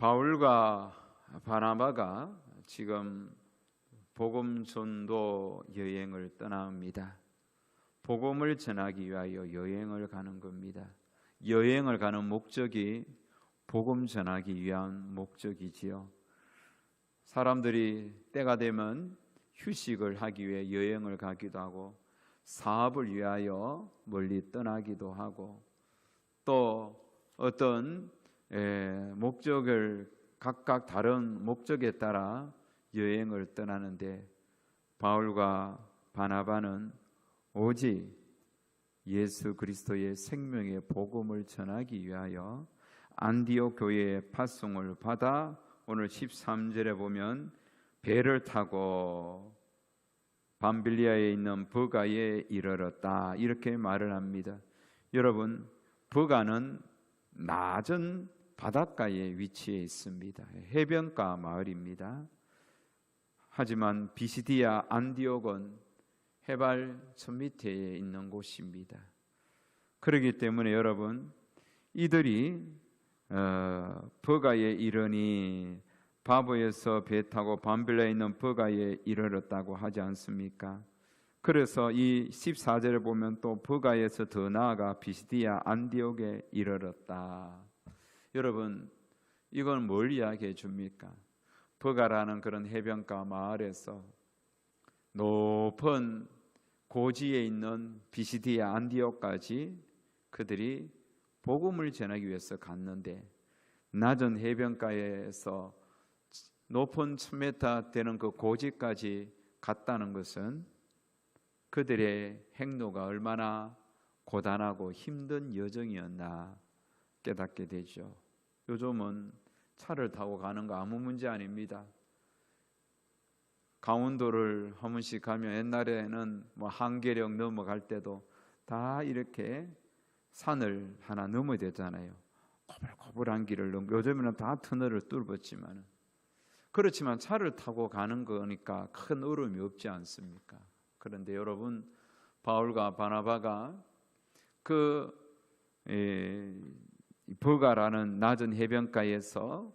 바울과 바나바가 지금 복음 전도 여행을 떠납니다. 복음을 전하기 위하여 여행을 가는 겁니다. 여행을 가는 목적이 복음 전하기 위한 목적이지요. 사람들이 때가 되면 휴식을 하기 위해 여행을 가기도 하고 사업을 위하여 멀리 떠나기도 하고 또 어떤 목적을 각각 다른 목적에 따라 여행을 떠나는데 바울과 바나바는 오직 예수 그리스도의 생명의 복음을 전하기 위하여 안디옥 교회의 파송을 받아 오늘 13절에 보면 배를 타고 밤빌리아에 있는 버가에 이르렀다 이렇게 말을 합니다. 여러분, 버가는 낮은 바닷가에 위치해 있습니다. 해변가 마을입니다. 하지만 비시디아 안디옥은 해발 1000m에 있는 곳입니다. 그렇기 때문에 여러분, 이들이 버가에 이르니 바보에서 배 타고 밤빌라에 있는 버가에 이르렀다고 하지 않습니까? 그래서 이 14절에 보면 또 버가에서 더 나아가 비시디아 안디옥에 이르렀다. 여러분, 이건 뭘 이야기해 줍니까? 버가라는 그런 해변가 마을에서 높은 고지에 있는 비시디아 안디옥까지 그들이 복음을 전하기 위해서 갔는데 낮은 해변가에서 높은 1000m 되는 그 고지까지 갔다는 것은 그들의 행로가 얼마나 고단하고 힘든 여정이었나 깨닫게 되죠. 요즘은 차를 타고 가는 거 아무 문제 아닙니다. 강원도를 한 번씩 가면 옛날에는 뭐 한계령 넘어갈 때도 다 이렇게 산을 하나 넘어야 되잖아요. 코불코불한 길을 넘고 요즘에는 다 터널을 뚫었지만 그렇지만 차를 타고 가는 거니까 큰 어려움이 없지 않습니까? 그런데 여러분, 바울과 바나바가 그 버가라는 낮은 해변가에서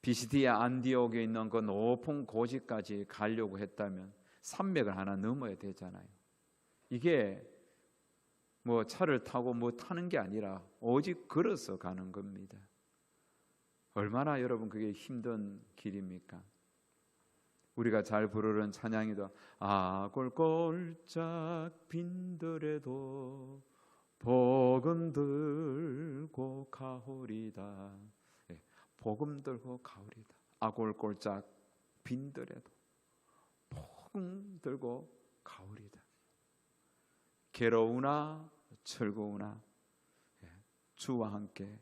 비시디아 안디옥에 있는 그 높은 고지까지 가려고 했다면 산맥을 하나 넘어야 되잖아요. 이게 뭐 차를 타고 뭐 타는 게 아니라 오직 걸어서 가는 겁니다. 얼마나 여러분 그게 힘든 길입니까? 우리가 잘 부르는 찬양이도 아골골짝 빈들에도 복음 들고 가오리다. 복음 들고 가오리다. 아골골짝 빈들에도 복음 들고 가오리다. 괴로우나 즐거우나 주와 함께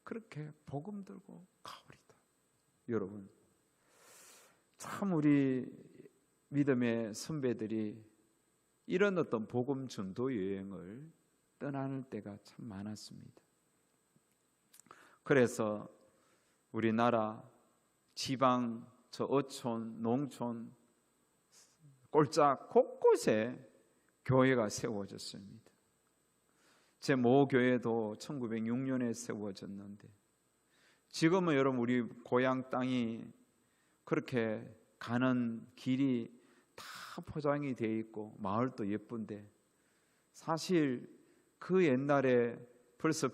그렇게 복음 들고 가오리다. 여러분, 참 우리 믿음의 선배들이 이런 어떤 복음 전도 여행을 떠나는 때가 참 많았습니다. 그래서 우리나라 지방 저 어촌, 농촌, 꼴짝 곳곳에 교회가 세워졌습니다. 제 모 교회도 1906년에 세워졌는데 지금은 여러분 우리 고향 땅이 그렇게 가는 길이 다 포장이 되어 있고 마을도 예쁜데 사실 그 옛날에 벌써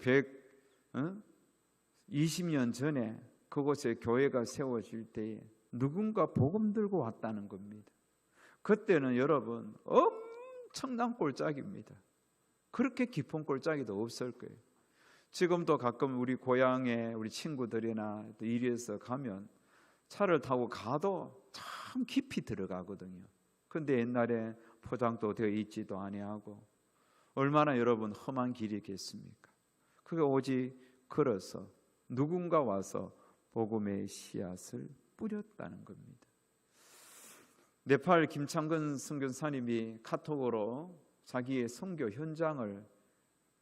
120년 전에 그곳에 교회가 세워질 때에 누군가 복음 들고 왔다는 겁니다. 그때는 여러분 엄청난 꼴짝입니다. 그렇게 깊은 꼴짝이도 없을 거예요. 지금도 가끔 우리 고향에 우리 친구들이나 또 이리에서 가면 차를 타고 가도 참 깊이 들어가거든요. 근데 옛날에 포장도 되어 있지도 아니하고 얼마나 여러분 험한 길이겠습니까? 그게 오직 걸어서 누군가 와서 복음의 씨앗을 뿌렸다는 겁니다. 네팔 김창근 선교사님이 카톡으로 자기의 선교 현장을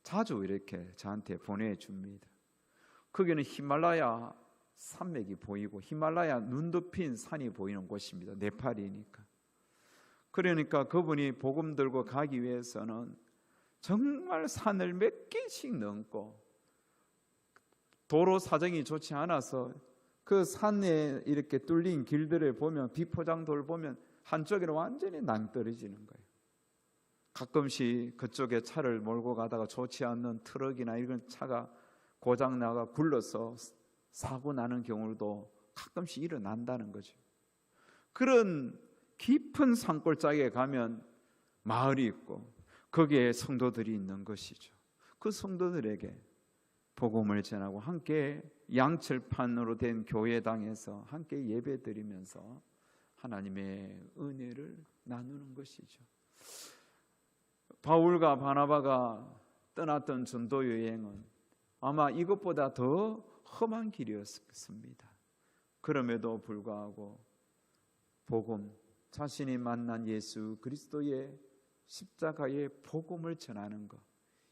자주 이렇게 저한테 보내줍니다. 거기는 히말라야 산맥이 보이고 히말라야 눈 덮인 산이 보이는 곳입니다. 네팔이니까. 그러니까 그분이 복음 들고 가기 위해서는 정말 산을 몇 개씩 넘고 도로 사정이 좋지 않아서 그 산에 이렇게 뚫린 길들을 보면, 비포장도를 보면 한쪽에는 완전히 낭떠러지는 거예요. 가끔씩 그쪽에 차를 몰고 가다가 좋지 않는 트럭이나 이런 차가 고장 나가 굴러서 사고 나는 경우도 가끔씩 일어난다는 거죠. 그런 깊은 산골짜기에 가면 마을이 있고 거기에 성도들이 있는 것이죠. 그 성도들에게 복음을 전하고 함께 양철판으로 된 교회당에서 함께 예배드리면서 하나님의 은혜를 나누는 것이죠. 바울과 바나바가 떠났던 전도 여행은 아마 이것보다 더 험한 길이었습니다. 그럼에도 불구하고 복음, 자신이 만난 예수 그리스도의 십자가의 복음을 전하는 것,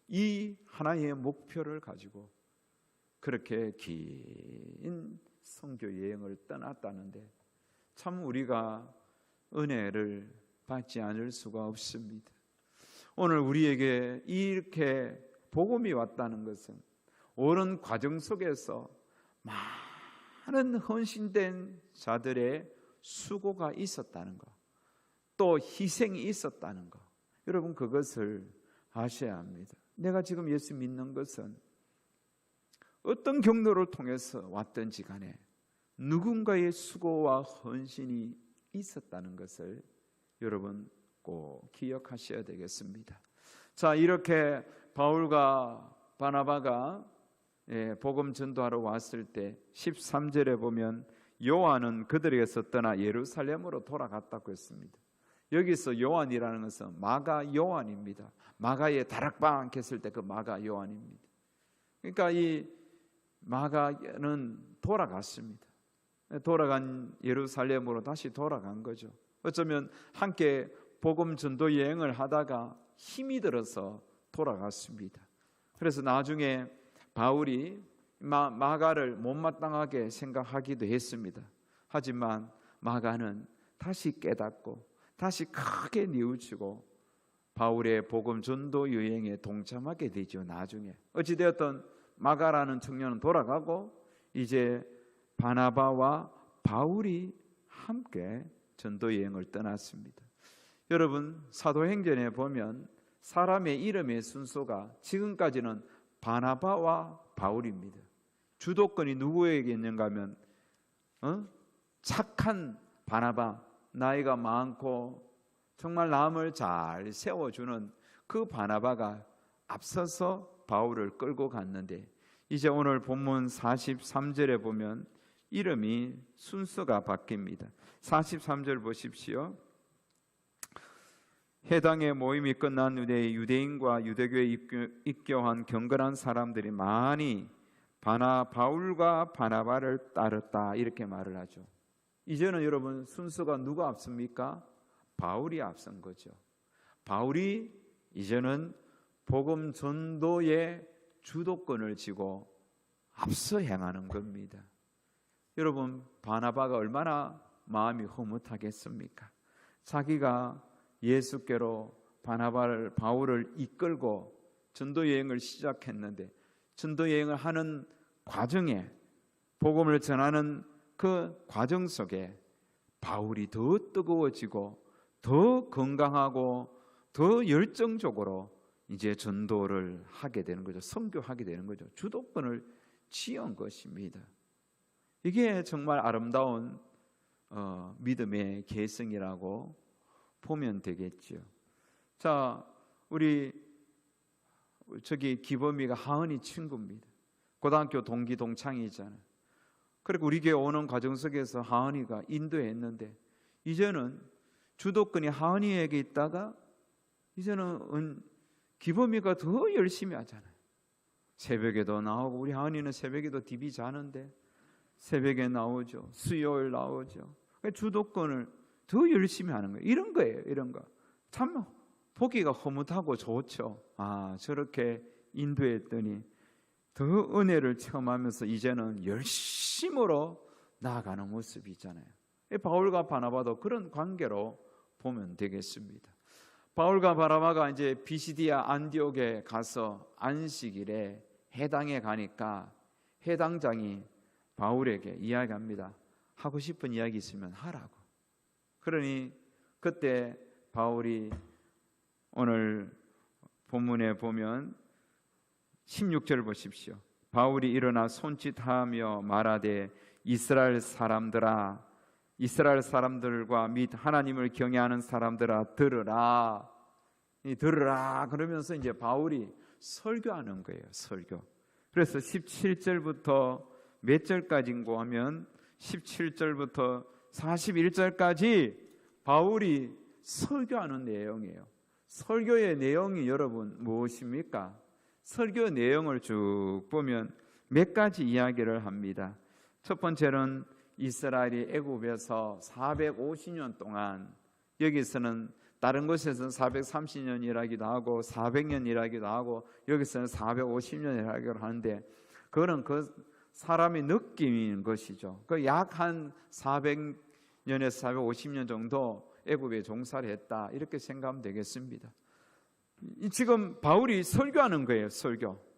이 하나의 목표를 가지고 그렇게 긴 선교 여행을 떠났다는데 참 우리가 은혜를 받지 않을 수가 없습니다. 오늘 우리에게 이렇게 복음이 왔다는 것은 오랜 과정 속에서 많은 헌신된 자들의 수고가 있었다는 것, 또 희생이 있었다는 것, 여러분 그것을 아셔야 합니다. 내가 지금 예수 믿는 것은 어떤 경로를 통해서 왔든지 간에 누군가의 수고와 헌신이 있었다는 것을 여러분 꼭 기억하셔야 되겠습니다. 자, 이렇게 바울과 바나바가 복음 전도하러 왔을 때 13절에 보면 요한은 그들에게서 떠나 예루살렘으로 돌아갔다고 했습니다. 여기서 요한이라는 것은 마가 요한입니다. 마가에 다락방 했을 때 그 마가 요한입니다. 그러니까 이 마가는 돌아갔습니다. 돌아간 예루살렘으로 다시 돌아간 거죠. 어쩌면 함께 복음 전도 여행을 하다가 힘이 들어서 돌아갔습니다. 그래서 나중에 바울이 마가를 못마땅하게 생각하기도 했습니다. 하지만 마가는 다시 깨닫고 다시 크게 뉘우치고 바울의 복음 전도 여행에 동참하게 되죠. 나중에 어찌되었든 마가라는 청년은 돌아가고 이제 바나바와 바울이 함께 전도 여행을 떠났습니다. 여러분 사도행전에 보면 사람의 이름의 순서가 지금까지는 바나바와 바울입니다. 주도권이 누구에게 있는가 하면 착한 바나바, 나이가 많고 정말 남을 잘 세워주는 그 바나바가 앞서서 바울을 끌고 갔는데 이제 오늘 본문 43절에 보면 이름이 순서가 바뀝니다. 43절 보십시오. 해당의 모임이 끝난 후에 유대인과 유대교에 입교한 경건한 사람들이 많이 바울과 바나바를 따랐다 이렇게 말을 하죠. 이제는 여러분 순서가 누가 앞섭니까? 바울이 앞선 거죠. 바울이 이제는 복음 전도의 주도권을 쥐고 앞서 행하는 겁니다. 여러분 바나바가 얼마나 마음이 흐뭇하겠습니까? 자기가 예수께로 바울을 이끌고 전도 여행을 시작했는데 전도 여행을 하는 과정에 복음을 전하는 그 과정 속에 바울이 더 뜨거워지고 더 건강하고 더 열정적으로 이제 전도를 하게 되는 거죠. 선교하게 되는 거죠. 주도권을 쥐은 것입니다. 이게 정말 아름다운 믿음의 계승이라고 보면 되겠죠. 자, 우리 기범이가 하은이 친구입니다. 고등학교 동기 동창이잖아요. 그리고 우리 교회 오는 과정 속에서 하은이가 인도했는데 이제는 주도권이 하은이에게 있다가 이제는 기범이가 더 열심히 하잖아요. 새벽에도 나오고 우리 하은이는 새벽에도 DB 자는데 새벽에 나오죠. 수요일 나오죠. 주도권을 더 열심히 하는 거예요. 이런 거예요. 이런 거. 참 보기가 허무하고 좋죠. 아, 저렇게 인도했더니 더 은혜를 체험하면서 이제는 열심으로 나아가는 모습이 있잖아요. 바울과 바나바도 그런 관계로 보면 되겠습니다. 바울과 바나바가 이제 비시디아 안디옥에 가서 안식일에 해당에 가니까 해당장이 바울에게 이야기합니다. 하고 싶은 이야기 있으면 하라고. 그러니 그때 바울이 오늘 본문에 보면 16절 보십시오. 바울이 일어나 손짓하며 말하되 이스라엘 사람들아, 이스라엘 사람들과 및 하나님을 경외하는 사람들아 들으라. 들으라 그러면서 이제 바울이 설교하는 거예요. 설교. 그래서 17절부터 몇 절까지인고 하면 17절부터 41절까지 바울이 설교하는 내용이에요. 설교의 내용이 여러분 무엇입니까? 설교 내용을 쭉 보면 몇 가지 이야기를 합니다. 첫 번째는 이스라엘이 애굽에서 450년 동안, 여기서는 다른 곳에서는 430년 일하기도 하고 400년 일하기도 하고 여기서는 450년 일하기도 하는데, 그거는 그 사람이 느끼는 것이죠. 그 약 한 400년에서 450년 정도 애굽에 종사를 했다, 이렇게 생각하면 되겠습니다. 지금 바울이 설교하는 거예요. 설교.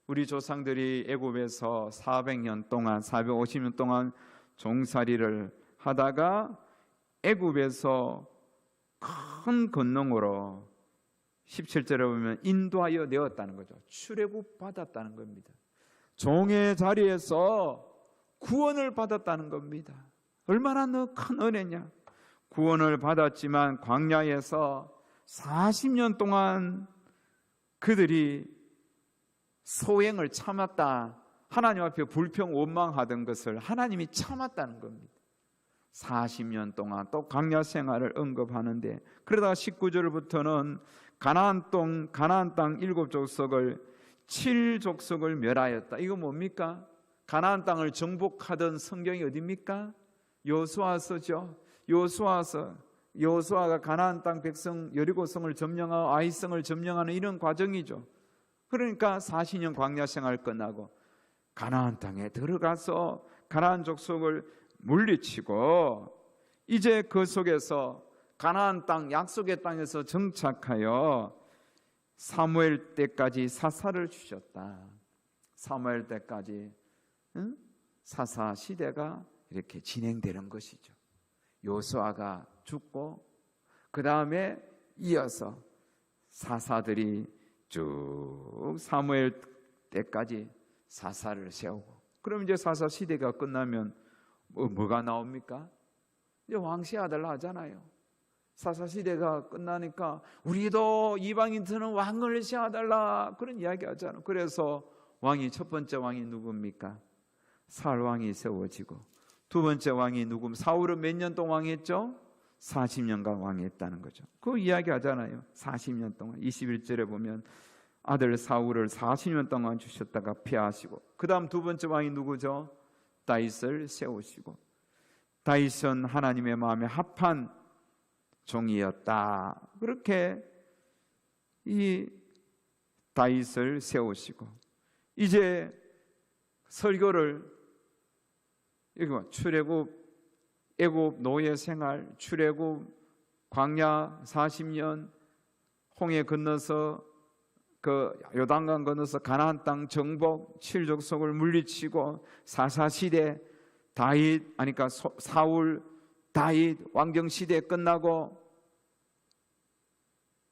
우리 조상들이 애굽에서 400년 동안 450년 동안 종살이를 하다가 애굽에서 큰 권능으로 17절에 보면 인도하여 내었다는 거죠. 출애굽 받았다는 겁니다. 종의 자리에서 구원을 받았다는 겁니다. 얼마나 큰 은혜냐. 구원을 받았지만 광야에서 40년 동안 그들이 소행을 참았다. 하나님 앞에 불평 원망하던 것을 하나님이 참았다는 겁니다. 40년 동안 또 광야 생활을 언급하는데, 그러다가 19절부터는 가나안 땅 7족속을 7족속을 멸하였다. 이거 뭡니까? 가나안 땅을 정복하던 성경이 어디입니까? 여호수아서죠. 여호수아가 가나안 땅 백성 여리고성을 점령하고 아이성을 점령하는 이런 과정이죠. 그러니까 40년 광야 생활 끝나고 가나안 땅에 들어가서 가나안 족속을 물리치고 이제 그 속에서 가나안 땅 약속의 땅에서 정착하여 사무엘 때까지 사사를 주셨다. 사무엘 때까지 사사 시대가 이렇게 진행되는 것이죠. 요수아가 죽고 그 다음에 이어서 사사들이 쭉 사무엘 때까지 사사를 세우고, 그럼 이제 사사 시대가 끝나면 뭐가 나옵니까? 이제 왕씨 아들 하잖아요. 사사 시대가 끝나니까 우리도 이방인들은 왕을 세워달라, 그런 이야기 하잖아요. 그래서 첫 번째 왕이 누굽니까? 사울 왕이 세워지고, 두 번째 왕이 누굽니까? 사울은 몇 년 동안 왕했죠? 40년간 왕했다는 거죠. 그 이야기 하잖아요. 40년 동안. 21절에 보면 아들 사울을 40년 동안 주셨다가 폐하시고, 그 다음 두 번째 왕이 누구죠? 다윗을 세우시고, 다윗은 하나님의 마음에 합한 종이었다. 그렇게 이 다윗을 세우시고, 이제 설교를 여기 출애굽, 애굽 노예 생활, 출애굽, 광야 40년, 홍해 건너서 그 요단강 건너서 가나안 땅 정복, 7족속을 물리치고 사사 시대 그러니까 사울, 다윗 왕정 시대 끝나고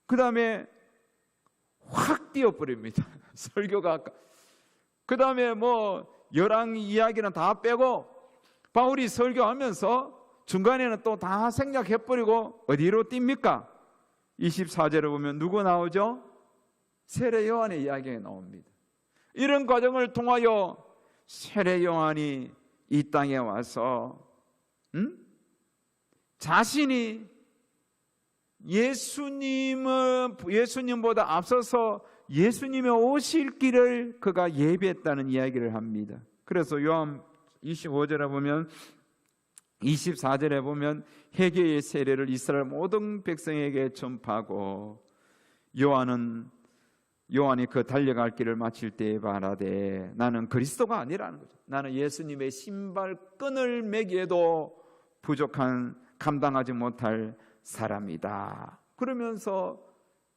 그 다음에 확 뛰어버립니다. 설교가. 그 다음에 열왕 이야기는 다 빼고 바울이 설교하면서 중간에는 또 다 생략해버리고 어디로 뜁니까? 24절에 보면 누구 나오죠? 세례 요한의 이야기가 나옵니다. 이런 과정을 통하여 세례 요한이 이 땅에 와서 자신이 예수님보다 앞서서 예수님의 오실 길을 그가 예비했다는 이야기를 합니다. 그래서 요한 25절에 보면 24절에 보면 회개의 세례를 이스라엘 모든 백성에게 전파하고, 요한이 그 달려갈 길을 마칠 때에 말하되 나는 그리스도가 아니라는 거죠. 나는 예수님의 신발끈을 매기에도 부족한, 감당하지 못할 사람이다. 그러면서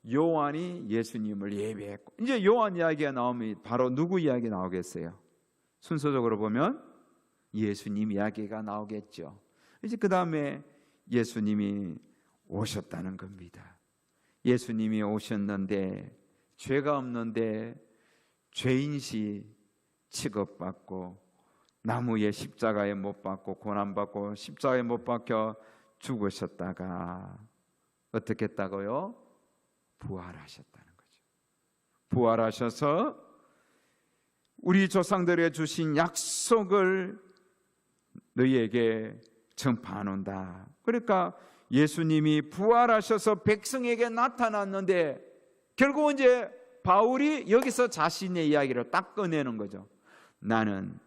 요한이 예수님을 예배했고, 이제 요한 이야기가 나오면 바로 누구 이야기 나오겠어요? 순서적으로 보면 예수님 이야기가 나오겠죠. 이제 그 다음에 예수님이 오셨다는 겁니다. 예수님이 오셨는데 죄가 없는데 죄인시 취급받고 나무에 십자가에 못 박고 고난받고 십자가에 못 박혀 죽으셨다가 어떻게 했다고요? 부활하셨다는 거죠. 부활하셔서 우리 조상들에게 주신 약속을 너희에게 전파하노다. 그러니까 예수님이 부활하셔서 백성에게 나타났는데 결국 이제 바울이 여기서 자신의 이야기를 딱 꺼내는 거죠. 나는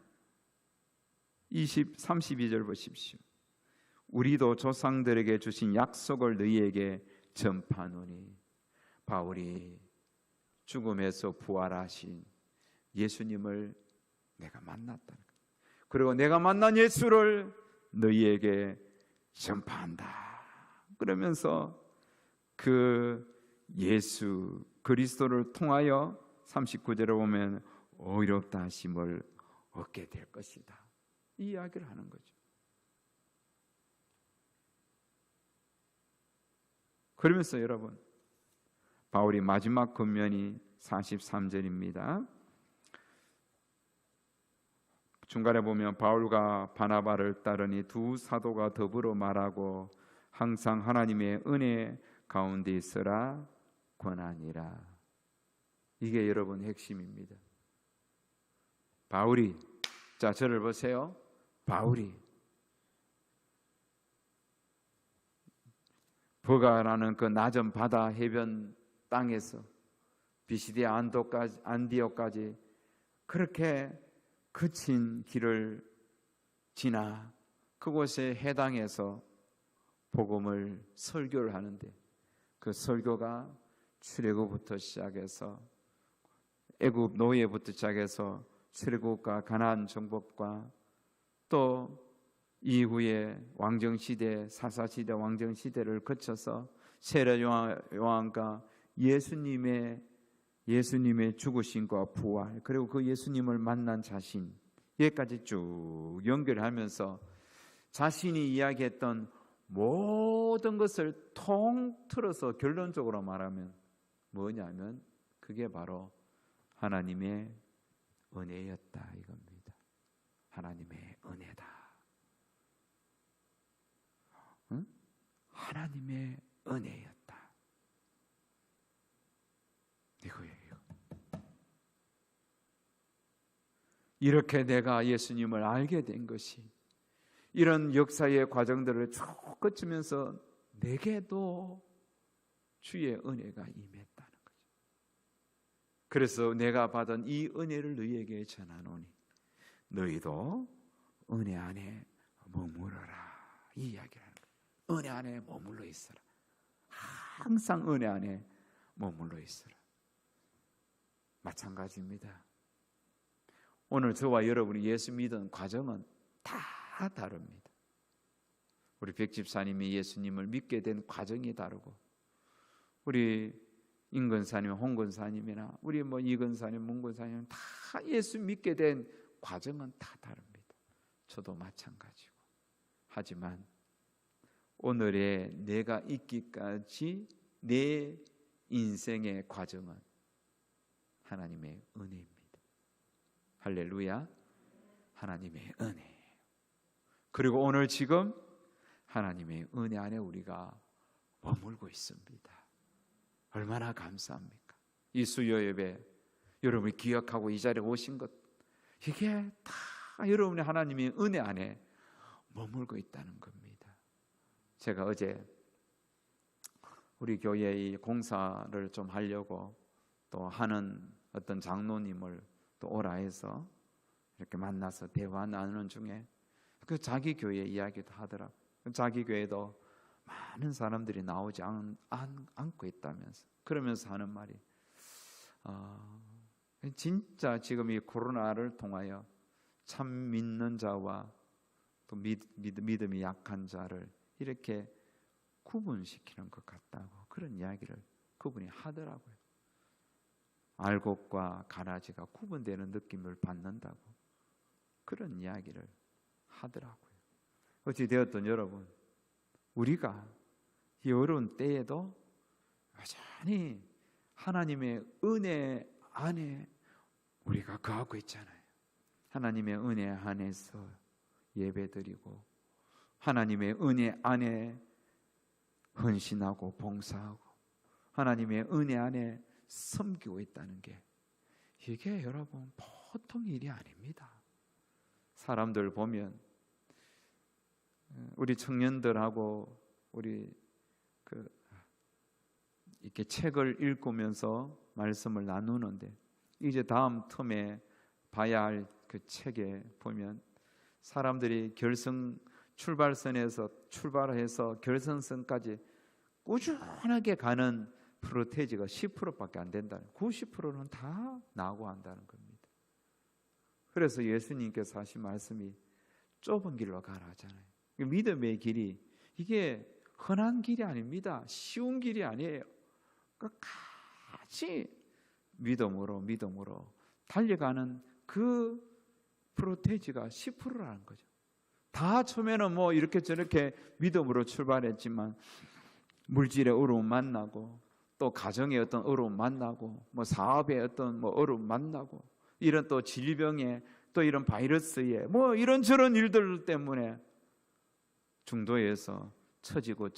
32절 보십시오. 우리도 조상들에게 주신 약속을 너희에게 전파하노니. 바울이 죽음에서 부활하신 예수님을 내가 만났다는 거예요. 그리고 내가 만난 예수를 너희에게 전파한다. 그러면서 그 예수 그리스도를 통하여 39절에 보면 의롭다 하심을 얻게 될 것이다. 이 이야기를 하는 거죠. 그러면서 여러분, 바울이 마지막 권면이 43절입니다. 중간에 보면 바울과 바나바를 따르니 두 사도가 더불어 말하고 항상 하나님의 은혜 가운데 있으라 권하니라. 이게 여러분 핵심입니다. 바울이, 자 저를 보세요. 바울이 버가라는 그 낮은 바다 해변 땅에서 비시디아 안디옥까지 그렇게 거친 길을 지나 그곳에 해당해서 복음을 설교를 하는데 그 설교가 출애굽부터 시작해서 애굽 노예부터 시작해서 출애굽과 가나안 정복과 또 이후에 왕정시대 사사시대 왕정시대를 거쳐서 세례 요한과 예수님의 죽으심과 부활 그리고 그 예수님을 만난 자신 여기까지 쭉 연결하면서 자신이 이야기했던 모든 것을 통틀어서 결론적으로 말하면 뭐냐면 그게 바로 하나님의 은혜였다 이겁니다. 하나님의 은혜다. 응? 하나님의 은혜였다. 이거예요. 이렇게 내가 예수님을 알게 된 것이 이런 역사의 과정들을 쭉 거치면서 내게도 주의 은혜가 임했다는 거죠. 그래서 내가 받은 이 은혜를 너희에게 전하노니 너희도 은혜 안에 머무러라 이 이야기를 하는 거예요. 은혜 안에 머물러 있어라. 항상 은혜 안에 머물러 있어라. 마찬가지입니다. 오늘 저와 여러분이 예수 믿은 과정은 다 다릅니다. 우리 백집사님이 예수님을 믿게 된 과정이 다르고 우리 임근사님, 홍근사님이나 우리 이근사님, 문근사님 다 예수 믿게 된 과정은 다 다릅니다. 저도 마찬가지고. 하지만 오늘의 내가 있기까지 내 인생의 과정은 하나님의 은혜입니다. 할렐루야. 하나님의 은혜. 그리고 오늘 지금 하나님의 은혜 안에 우리가 머물고 있습니다. 얼마나 감사합니까? 이 수요 예배 여러분이 기억하고 이 자리에 오신 것 이게 다 여러분의 하나님의 은혜 안에 머물고 있다는 겁니다. 제가 어제 우리 교회의 공사를 좀 하려고 또 하는 어떤 장로님을 또 오라 해서 이렇게 만나서 대화 나누는 중에 그 자기 교회 이야기도 하더라고요. 자기 교회도 많은 사람들이 나오지 않고 있다면서 그러면서 하는 말이 진짜 지금 이 코로나를 통하여 참 믿는 자와 또 믿음이 약한 자를 이렇게 구분시키는 것 같다고 그런 이야기를 그분이 하더라고요. 알곡과 가라지가 구분되는 느낌을 받는다고 그런 이야기를 하더라고요. 어찌 되었든 여러분, 우리가 이 어려운 때에도 여전히 하나님의 은혜 안에 우리가 거하고 있잖아요. 하나님의 은혜 안에서 예배드리고 하나님의 은혜 안에 헌신하고 봉사하고 하나님의 은혜 안에 섬기고 있다는 게, 이게 여러분 보통 일이 아닙니다. 사람들 보면 우리 청년들하고 우리 이렇게 책을 읽으면서 말씀을 나누는데, 이제 다음 텀에 봐야 할 그 책에 보면 사람들이 결승 출발선에서 출발해서 결승선까지 꾸준하게 가는 프로테이지가 10%밖에 안 된다는, 90%는 다 나고 한다는 겁니다. 그래서 예수님께서 하신 말씀이 좁은 길로 가라 하잖아요. 믿음의 길이 이게 흔한 길이 아닙니다. 쉬운 길이 아니에요. 끝까지 믿음으로 달려가는 그 프로테이지가 10%라는 거죠. 다 처음에는 뭐 이렇게 저렇게 믿음으로 출발했지만 물질의 어려움 만나고 또 가정의 어떤 어려움 만나고 뭐 사업의 어떤 뭐 어려움 만나고 이런 또 질병에 또 이런 바이러스에 뭐 이런저런 일들 때문에 중도에서 처지고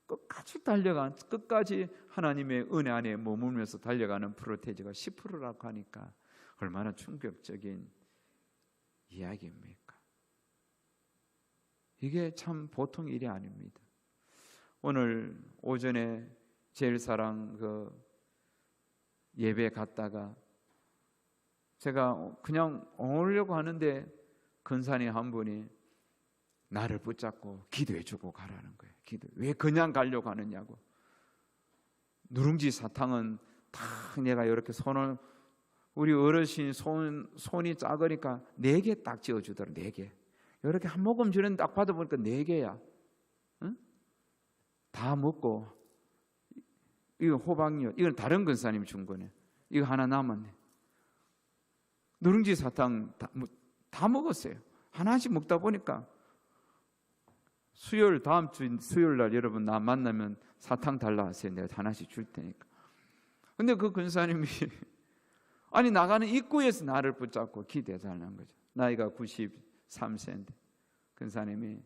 끝까지 달려간, 끝까지 하나님의 은혜 안에 머물면서 달려가는 프로테이지가 10%라고 하니까 얼마나 충격적인 이야기입니까? 이게 참 보통 일이 아닙니다. 오늘 오전에 제일사랑 예배 갔다가 제가 그냥 오려고 하는데 근사님 한 분이 나를 붙잡고 기도해 주고 가라는 거예요. 왜 그냥 가려고 하느냐고. 누룽지 사탕은 딱 내가 이렇게 손을, 우리 어르신 손이 작으니까 4개 딱 지어주더라. 4개. 이렇게 한 모금 주는 딱 받아보니까 4개야. 응? 다 먹고, 이거 호박잎, 이건 다른 근사님이 준 거네. 이거 하나 남았네. 누룽지 사탕 다 먹었어요. 하나씩 먹다 보니까 다음 주 수요일 날 여러분 나 만나면 사탕 달라 하세요. 내가 하나씩 줄 테니까. 근데 그 근사님이 아니 나가는 입구에서 나를 붙잡고 기도해 달라는 거죠. 나이가 93세인데 근사님이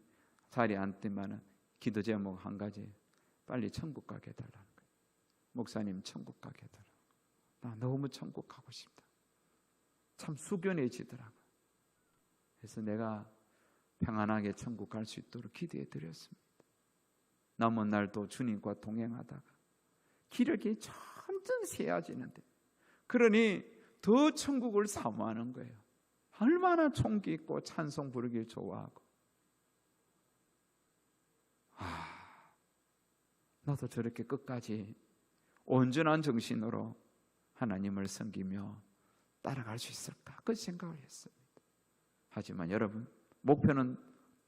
자리에 앉더만은 기도 제목 한 가지, 빨리 천국 가게 해달라는 거예요. 목사님 천국 가게 해달라. 나 너무 천국 가고 싶다. 참 숙연해지더라고요. 그래서 내가 평안하게 천국 갈 수 있도록 기도해 드렸습니다. 남은 날도 주님과 동행하다가 기력이 점점 세어지는데, 그러니 더 천국을 사모하는 거예요. 얼마나 총기 있고 찬송 부르길 좋아하고, 나도 저렇게 끝까지 온전한 정신으로 하나님을 섬기며 따라갈 수 있을까? 그 생각을 했습니다. 하지만 여러분, 목표는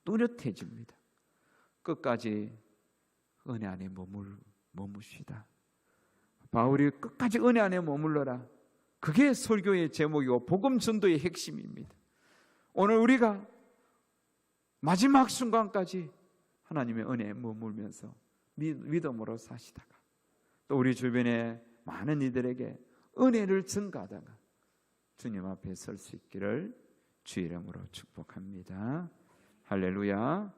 뚜렷해집니다. 끝까지 은혜 안에 머무시다. 바울이 끝까지 은혜 안에 머물러라. 그게 설교의 제목이고 복음 전도의 핵심입니다. 오늘 우리가 마지막 순간까지 하나님의 은혜에 머물면서 믿음으로 사시다가 또 우리 주변에 많은 이들에게 은혜를 증가하다가 주님 앞에 설 수 있기를 주의 이름으로 축복합니다. 할렐루야.